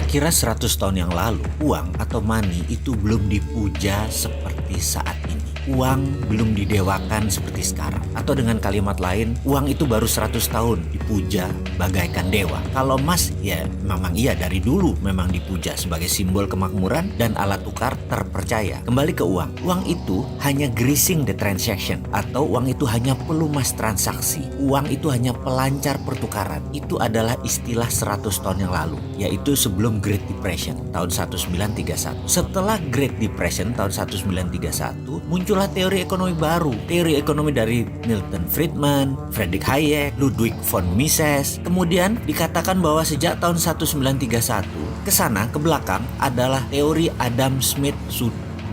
Kira-kira 100 tahun yang lalu, uang atau money itu belum dipuja seperti saat ini. Uang belum didewakan seperti sekarang. Atau dengan kalimat lain, uang itu baru 100 tahun dipuja bagaikan dewa. Kalau emas, ya memang iya dari dulu memang dipuja sebagai simbol kemakmuran dan alat tukar terpercaya. Kembali ke uang. Uang itu hanya greasing the transaction atau uang itu hanya pelumas transaksi. Uang itu hanya pelancar pertukaran. Itu adalah istilah 100 tahun yang lalu, yaitu sebelum Great Depression tahun 1931. Setelah Great Depression tahun 1931, muncullah teori ekonomi baru. Teori ekonomi dari Milton Friedman, Friedrich Hayek, Ludwig von Mises. Kemudian dikatakan bahwa sejak tahun 1931 ke sana ke belakang adalah teori Adam Smith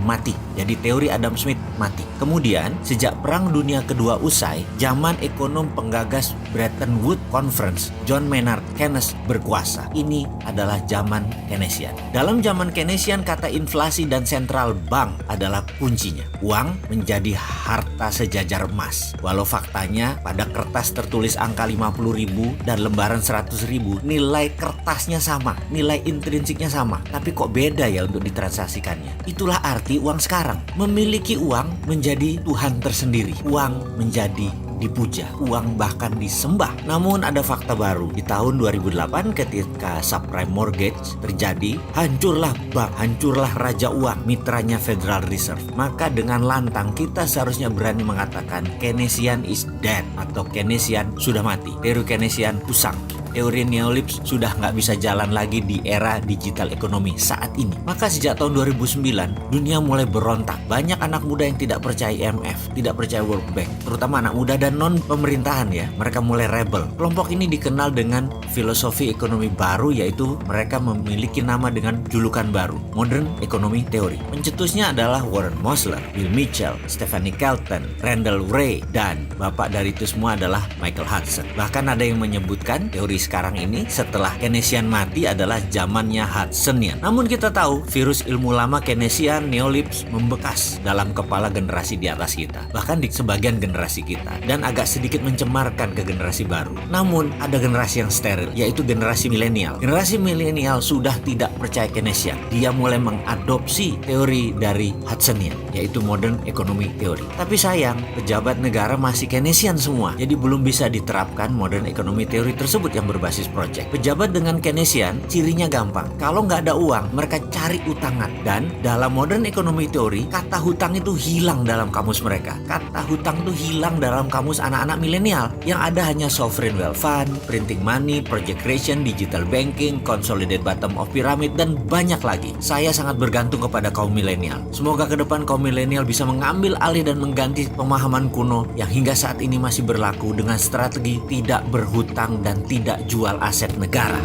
mati. Jadi teori Adam Smith mati. Kemudian sejak Perang Dunia Kedua usai, zaman ekonom penggagas Bretton Woods Conference, John Maynard Keynes berkuasa. Ini adalah zaman Keynesian. Dalam zaman Keynesian, kata inflasi dan central bank adalah kuncinya. Uang menjadi harta sejajar emas. Walau faktanya pada kertas tertulis angka 50.000 dan lembaran 100.000, nilai kertasnya sama, nilai intrinsiknya sama. Tapi kok beda ya untuk ditransaksikannya? Itulah arti uang sekarang. Memiliki uang menjadi Tuhan tersendiri. Uang menjadi dipuja, uang bahkan disembah. Namun ada fakta baru. Di tahun 2008 ketika subprime mortgage terjadi, hancurlah bank, hancurlah raja uang, mitranya Federal Reserve. Maka dengan lantang kita seharusnya berani mengatakan Keynesian is dead atau Keynesian sudah mati. Teori Keynesian usang. Teori neolips sudah nggak bisa jalan lagi di era digital ekonomi saat ini. Maka sejak tahun 2009, dunia mulai berontak. Banyak anak muda yang tidak percaya IMF, tidak percaya World Bank, terutama anak muda dan non-pemerintahan ya. Mereka mulai rebel. Kelompok ini dikenal dengan filosofi ekonomi baru, yaitu mereka memiliki nama dengan julukan baru, Modern Economy Theory. Pencetusnya adalah Warren Mosler, Bill Mitchell, Stephanie Kelton, Randall Wray, dan bapak dari itu semua adalah Michael Hudson. Bahkan ada yang menyebutkan teori sekarang ini setelah Keynesian mati adalah zamannya Hudsonian. Namun kita tahu virus ilmu lama Keynesian neolips membekas dalam kepala generasi di atas kita, bahkan di sebagian generasi kita, dan agak sedikit mencemarkan ke generasi baru. Namun ada generasi yang steril, yaitu generasi milenial. Generasi milenial sudah tidak percaya Keynesian. Dia mulai mengadopsi teori dari Hudsonian, yaitu Modern Economy Theory. Tapi sayang, pejabat negara masih Keynesian semua, jadi belum bisa diterapkan Modern Economy Theory tersebut yang berbasis project. Pejabat dengan Keynesian cirinya gampang. Kalau nggak ada uang, mereka cari utangan. Dan dalam Modern Economy Theory, kata hutang itu hilang dalam kamus mereka. Kata hutang itu hilang dalam kamus anak-anak milenial. Yang ada hanya sovereign wealth fund, printing money, project creation, digital banking, consolidated bottom of pyramid, dan banyak lagi. Saya sangat bergantung kepada kaum milenial. Semoga ke depan kaum milenial bisa mengambil alih dan mengganti pemahaman kuno yang hingga saat ini masih berlaku dengan strategi tidak berhutang dan tidak jual aset negara.